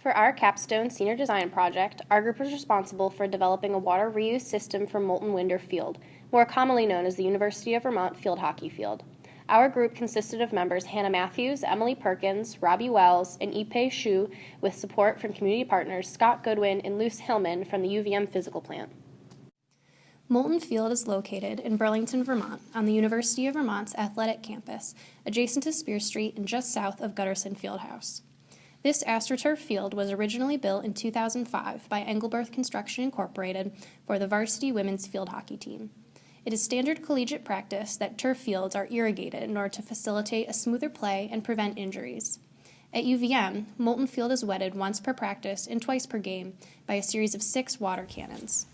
For our capstone senior design project, our group was responsible for developing a water reuse system for Moulton Winder Field, more commonly known as the University of Vermont Field Hockey Field. Our group consisted of members Hannah Matthews, Emily Perkins, Robbie Wells, and Ipe Shu, with support from community partners Scott Goodwin and Luce Hillman from the UVM physical plant. Moulton Field is located in Burlington, Vermont, on the University of Vermont's athletic campus, adjacent to Spear Street and just south of Gutterson Fieldhouse. This AstroTurf field was originally built in 2005 by Engelberth Construction Incorporated for the varsity women's field hockey team. It is standard collegiate practice that turf fields are irrigated in order to facilitate a smoother play and prevent injuries. At UVM, Moulton Field is wetted once per practice and twice per game by a series of 6 water cannons.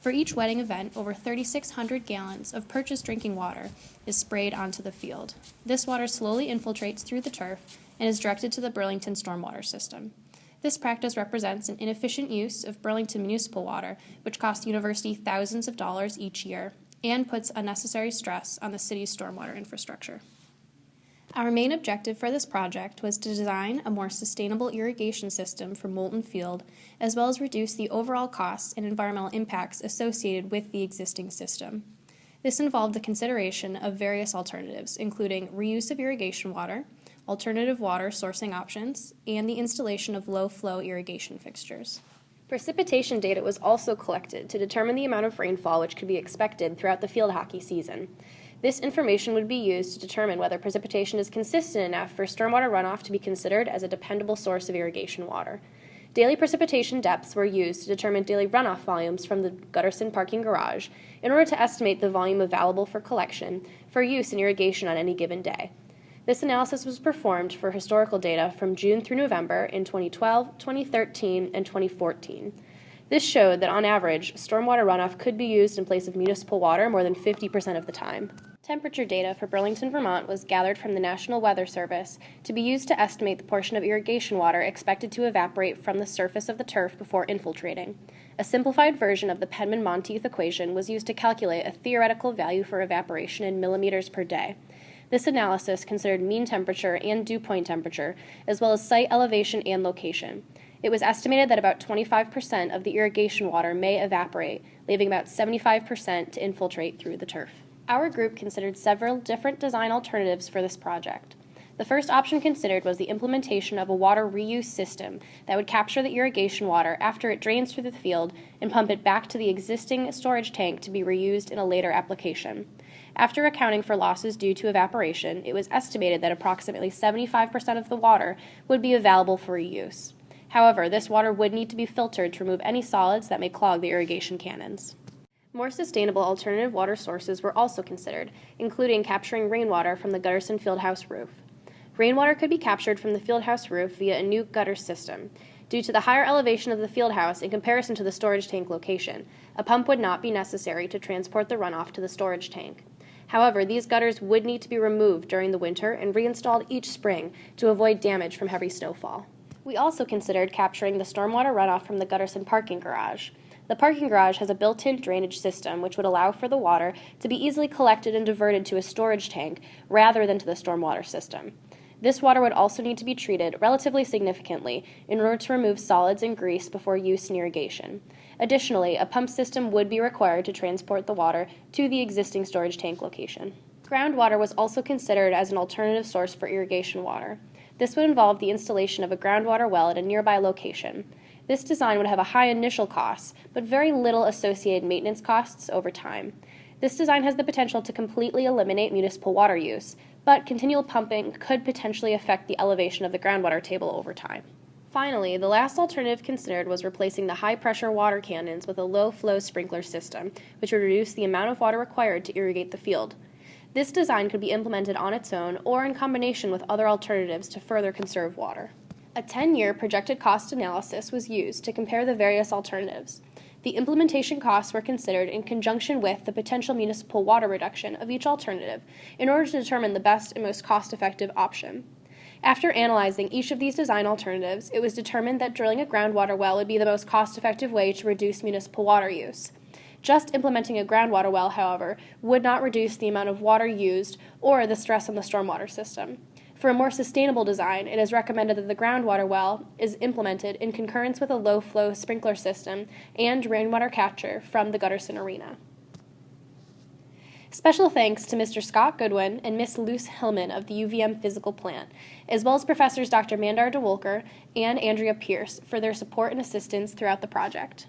For each wetting event, over 3,600 gallons of purchased drinking water is sprayed onto the field. This water slowly infiltrates through the turf and is directed to the Burlington stormwater system. This practice represents an inefficient use of Burlington municipal water, which costs the university thousands of dollars each year, and puts unnecessary stress on the city's stormwater infrastructure. Our main objective for this project was to design a more sustainable irrigation system for Moulton Field, as well as reduce the overall costs and environmental impacts associated with the existing system. This involved the consideration of various alternatives, including reuse of irrigation water, alternative water sourcing options, and the installation of low-flow irrigation fixtures. Precipitation data was also collected to determine the amount of rainfall which could be expected throughout the field hockey season. This information would be used to determine whether precipitation is consistent enough for stormwater runoff to be considered as a dependable source of irrigation water. Daily precipitation depths were used to determine daily runoff volumes from the Gutterson parking garage in order to estimate the volume available for collection for use in irrigation on any given day. This analysis was performed for historical data from June through November in 2012, 2013, and 2014. This showed that on average, stormwater runoff could be used in place of municipal water more than 50% of the time. Temperature data for Burlington, Vermont was gathered from the National Weather Service to be used to estimate the portion of irrigation water expected to evaporate from the surface of the turf before infiltrating. A simplified version of the Penman-Monteith equation was used to calculate a theoretical value for evaporation in millimeters per day. This analysis considered mean temperature and dew point temperature, as well as site elevation and location. It was estimated that about 25% of the irrigation water may evaporate, leaving about 75% to infiltrate through the turf. Our group considered several different design alternatives for this project. The first option considered was the implementation of a water reuse system that would capture the irrigation water after it drains through the field and pump it back to the existing storage tank to be reused in a later application. After accounting for losses due to evaporation, it was estimated that approximately 75% of the water would be available for reuse. However, this water would need to be filtered to remove any solids that may clog the irrigation cannons. More sustainable alternative water sources were also considered, including capturing rainwater from the Gutterson Fieldhouse roof. Rainwater could be captured from the fieldhouse roof via a new gutter system. Due to the higher elevation of the fieldhouse in comparison to the storage tank location, a pump would not be necessary to transport the runoff to the storage tank. However, these gutters would need to be removed during the winter and reinstalled each spring to avoid damage from heavy snowfall. We also considered capturing the stormwater runoff from the Gutterson parking garage. The parking garage has a built-in drainage system which would allow for the water to be easily collected and diverted to a storage tank rather than to the stormwater system. This water would also need to be treated relatively significantly in order to remove solids and grease before use in irrigation. Additionally, a pump system would be required to transport the water to the existing storage tank location. Groundwater was also considered as an alternative source for irrigation water. This would involve the installation of a groundwater well at a nearby location. This design would have a high initial cost, but very little associated maintenance costs over time. This design has the potential to completely eliminate municipal water use, but continual pumping could potentially affect the elevation of the groundwater table over time. Finally, the last alternative considered was replacing the high-pressure water cannons with a low-flow sprinkler system, which would reduce the amount of water required to irrigate the field. This design could be implemented on its own or in combination with other alternatives to further conserve water. A 10-year projected cost analysis was used to compare the various alternatives. The implementation costs were considered in conjunction with the potential municipal water reduction of each alternative in order to determine the best and most cost-effective option. After analyzing each of these design alternatives, it was determined that drilling a groundwater well would be the most cost-effective way to reduce municipal water use. Just implementing a groundwater well, however, would not reduce the amount of water used or the stress on the stormwater system. For a more sustainable design, it is recommended that the groundwater well is implemented in concurrence with a low-flow sprinkler system and rainwater capture from the Gutterson Arena. Special thanks to Mr. Scott Goodwin and Miss Luce Hillman of the UVM Physical Plant, as well as Professors Dr. Mandar DeWolker and Andrea Pierce for their support and assistance throughout the project.